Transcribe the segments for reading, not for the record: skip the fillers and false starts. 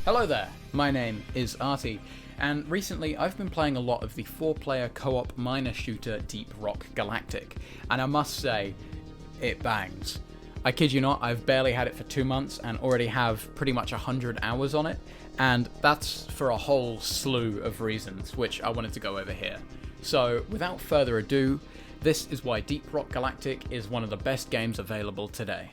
Hello there, my name is Artie, and recently I've been playing a lot of the 4-player co-op miner shooter Deep Rock Galactic, and I must say, it bangs. I kid you not, I've barely had it for 2 months and already have pretty much 100 hours on it, and that's for a whole slew of reasons, which I wanted to go over here. So, without further ado, this is why Deep Rock Galactic is one of the best games available today.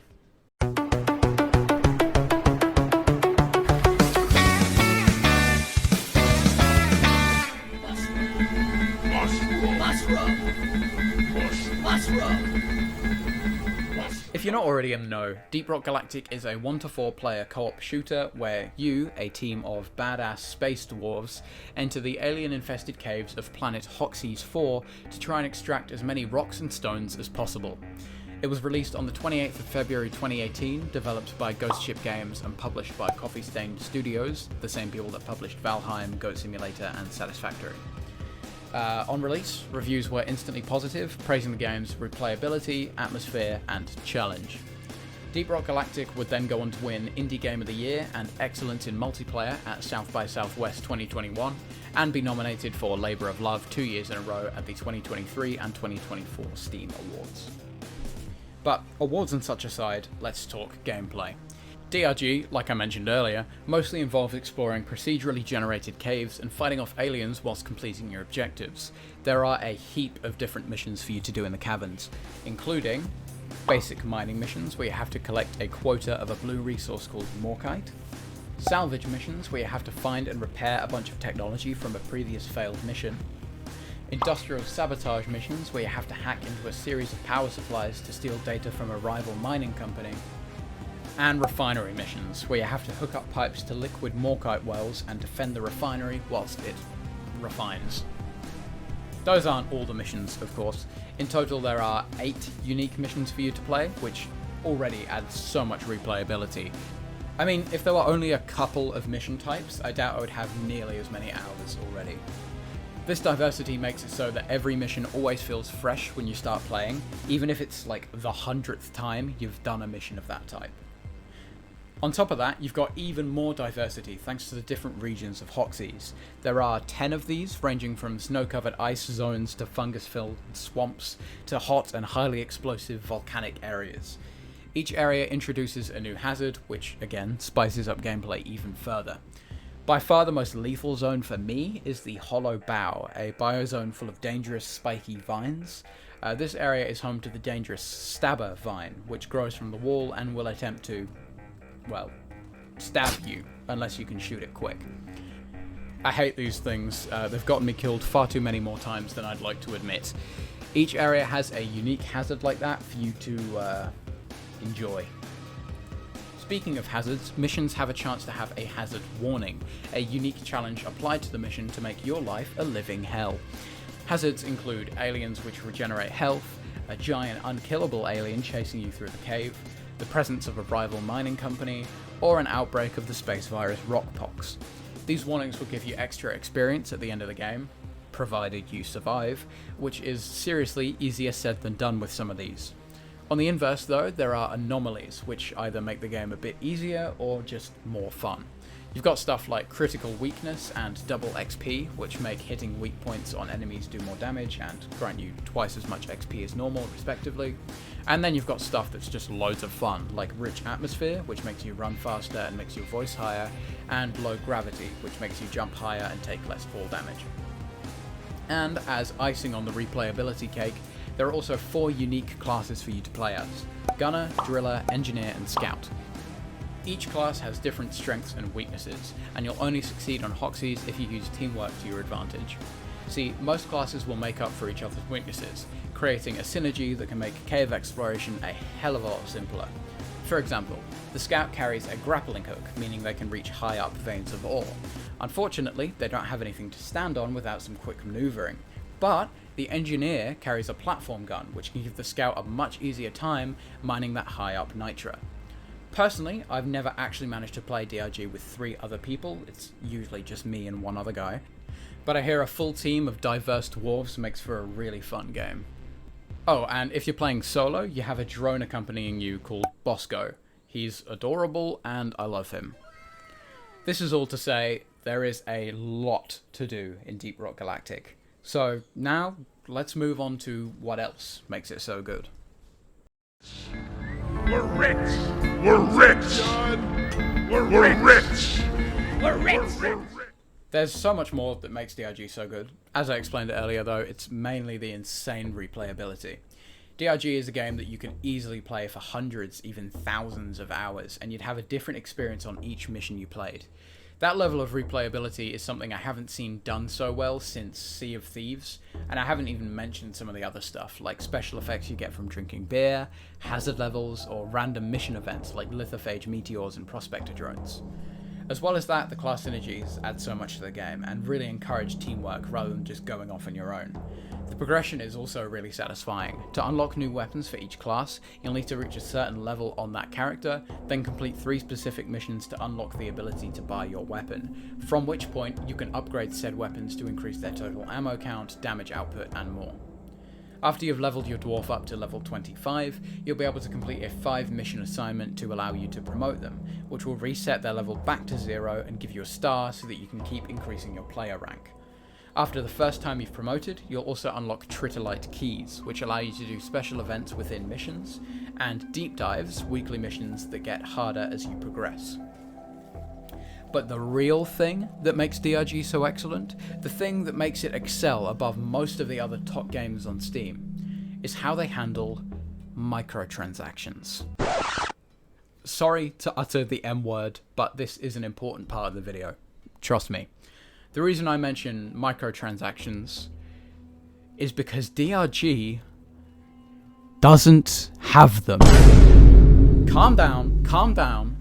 If you're not already in the know, Deep Rock Galactic is a 1 to 4 player co-op shooter where you, a team of badass space dwarves, enter the alien-infested caves of planet Hoxes 4 to try and extract as many rocks and stones as possible. It was released on the 28th of February 2018, developed by Ghost Ship Games and published by Coffee Stain Studios, the same people that published Valheim, Goat Simulator and Satisfactory. On release, reviews were instantly positive, praising the game's replayability, atmosphere, and challenge. Deep Rock Galactic would then go on to win Indie Game of the Year and Excellence in Multiplayer at South by Southwest 2021, and be nominated for Labour of Love 2 years in a row at the 2023 and 2024 Steam Awards. But awards and such aside, let's talk gameplay. DRG, like I mentioned earlier, mostly involves exploring procedurally generated caves and fighting off aliens whilst completing your objectives. There are a heap of different missions for you to do in the caverns, including basic mining missions where you have to collect a quota of a blue resource called Morkite, salvage missions where you have to find and repair a bunch of technology from a previous failed mission, industrial sabotage missions where you have to hack into a series of power supplies to steal data from a rival mining company, and refinery missions, where you have to hook up pipes to liquid Morkite wells and defend the refinery whilst it refines. Those aren't all the missions, of course. In total, there are 8 unique missions for you to play, which already adds so much replayability. I mean, if there were only a couple of mission types, I doubt I would have nearly as many hours already. This diversity makes it so that every mission always feels fresh when you start playing, even if it's like the 100th time you've done a mission of that type. On top of that, you've got even more diversity thanks to the different regions of Hoxes. There are 10 of these, ranging from snow-covered ice zones to fungus-filled swamps to hot and highly explosive volcanic areas. Each area introduces a new hazard, which again spices up gameplay even further. By far the most lethal zone for me is the Hollow Bough, a biozone full of dangerous spiky vines. This area is home to the dangerous Stabber vine, which grows from the wall and will attempt to, well, stab you, unless you can shoot it quick. I hate these things. They've gotten me killed far too many more times than I'd like to admit. Each area has a unique hazard like that for you to enjoy. Speaking of hazards, missions have a chance to have a hazard warning, a unique challenge applied to the mission to make your life a living hell. Hazards include aliens which regenerate health, a giant unkillable alien chasing you through the cave, the presence of a rival mining company, or an outbreak of the space virus Rockpox. These warnings will give you extra experience at the end of the game, provided you survive, which is seriously easier said than done with some of these. On the inverse though, there are anomalies, which either make the game a bit easier or just more fun. You've got stuff like critical weakness and double XP, which make hitting weak points on enemies do more damage and grant you twice as much XP as normal, respectively. And then you've got stuff that's just loads of fun, like rich atmosphere, which makes you run faster and makes your voice higher, and low gravity, which makes you jump higher and take less fall damage. And as icing on the replayability cake, there are also 4 unique classes for you to play as: Gunner, Driller, Engineer, and Scout. Each class has different strengths and weaknesses, and you'll only succeed on Hoxes if you use teamwork to your advantage. See, most classes will make up for each other's weaknesses, creating a synergy that can make cave exploration a hell of a lot simpler. For example, the Scout carries a grappling hook, meaning they can reach high up veins of ore. Unfortunately, they don't have anything to stand on without some quick maneuvering. But the Engineer carries a platform gun, which can give the Scout a much easier time mining that high up nitra. Personally, I've never actually managed to play DRG with 3 other people, it's usually just me and one other guy, but I hear a full team of diverse dwarves makes for a really fun game. Oh, and if you're playing solo, you have a drone accompanying you called Bosco. He's adorable and I love him. This is all to say, there is a lot to do in Deep Rock Galactic. So now, let's move on to what else makes it so good. We're rich! We're rich! We're rich! We're rich! There's so much more that makes DRG so good. As I explained earlier though, it's mainly the insane replayability. DRG is a game that you can easily play for hundreds, even thousands of hours, and you'd have a different experience on each mission you played. That level of replayability is something I haven't seen done so well since Sea of Thieves, and I haven't even mentioned some of the other stuff, like special effects you get from drinking beer, hazard levels, or random mission events like lithophage meteors and prospector drones. As well as that, the class synergies add so much to the game, and really encourage teamwork rather than just going off on your own. The progression is also really satisfying. To unlock new weapons for each class, you'll need to reach a certain level on that character, then complete 3 specific missions to unlock the ability to buy your weapon, from which point you can upgrade said weapons to increase their total ammo count, damage output, and more. After you've leveled your dwarf up to level 25, you'll be able to complete a 5 mission assignment to allow you to promote them, which will reset their level back to 0 and give you a star so that you can keep increasing your player rank. After the first time you've promoted, you'll also unlock Tritolite keys, which allow you to do special events within missions, and deep dives, weekly missions that get harder as you progress. But the real thing that makes DRG so excellent, the thing that makes it excel above most of the other top games on Steam, is how they handle microtransactions. Sorry to utter the M word, but this is an important part of the video. Trust me. The reason I mention microtransactions is because DRG doesn't have them. Calm down, calm down.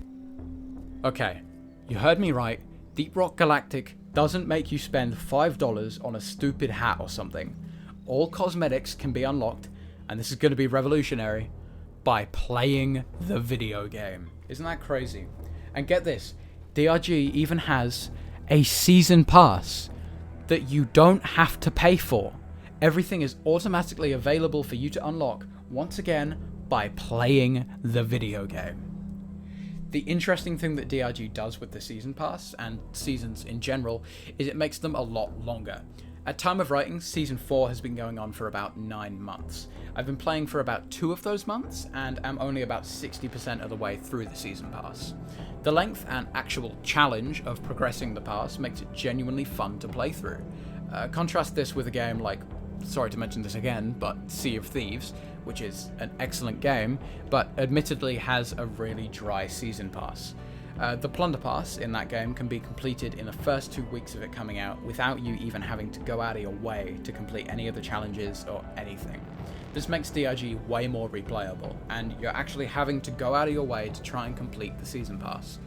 Okay, you heard me right. Deep Rock Galactic doesn't make you spend $5 on a stupid hat or something. All cosmetics can be unlocked, and this is going to be revolutionary, by playing the video game. Isn't that crazy? And get this, DRG even has a season pass that you don't have to pay for. Everything is automatically available for you to unlock, once again, by playing the video game. The interesting thing that DRG does with the season pass, and seasons in general, is it makes them a lot longer. At time of writing, Season 4 has been going on for about 9 months. I've been playing for about 2 of those months, and am only about 60% of the way through the Season Pass. The length and actual challenge of progressing the pass makes it genuinely fun to play through. Contrast this with a game like, sorry to mention this again, but Sea of Thieves, which is an excellent game, but admittedly has a really dry Season Pass. The Plunder Pass in that game can be completed in the first 2 weeks of it coming out without you even having to go out of your way to complete any of the challenges or anything. This makes DRG way more replayable, and you're actually having to go out of your way to try and complete the Season Pass.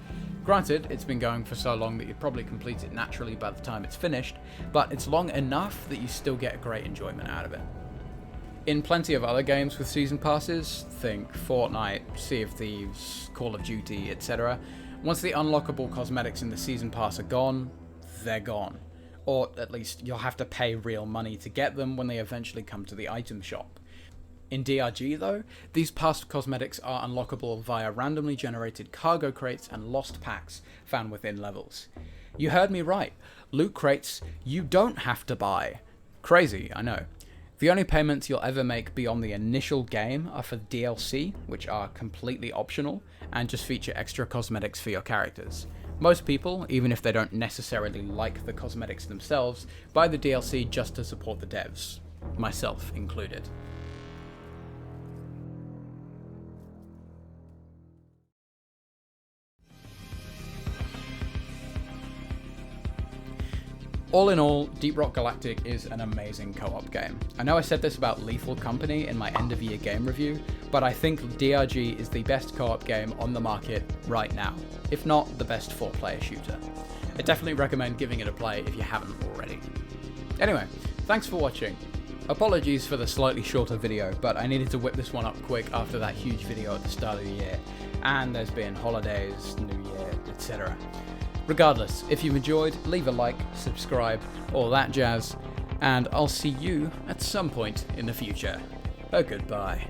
Granted, it's been going for so long that you'd probably complete it naturally by the time it's finished, but it's long enough that you still get great enjoyment out of it. In plenty of other games with Season Passes, think Fortnite, Sea of Thieves, Call of Duty, etc., once the unlockable cosmetics in the Season Pass are gone, they're gone. Or at least you'll have to pay real money to get them when they eventually come to the item shop. In DRG though, these past cosmetics are unlockable via randomly generated cargo crates and lost packs found within levels. You heard me right, loot crates you don't have to buy. Crazy, I know. The only payments you'll ever make beyond the initial game are for DLC, which are completely optional, and just feature extra cosmetics for your characters. Most people, even if they don't necessarily like the cosmetics themselves, buy the DLC just to support the devs, myself included. All in all, Deep Rock Galactic is an amazing co-op game. I know I said this about Lethal Company in my end-of-year game review, but I think DRG is the best co-op game on the market right now, if not the best 4-player shooter. I definitely recommend giving it a play if you haven't already. Anyway, thanks for watching. Apologies for the slightly shorter video, but I needed to whip this one up quick after that huge video at the start of the year, and there's been holidays, New Year, etc. Regardless, if you've enjoyed, leave a like, subscribe, all that jazz, and I'll see you at some point in the future. Goodbye.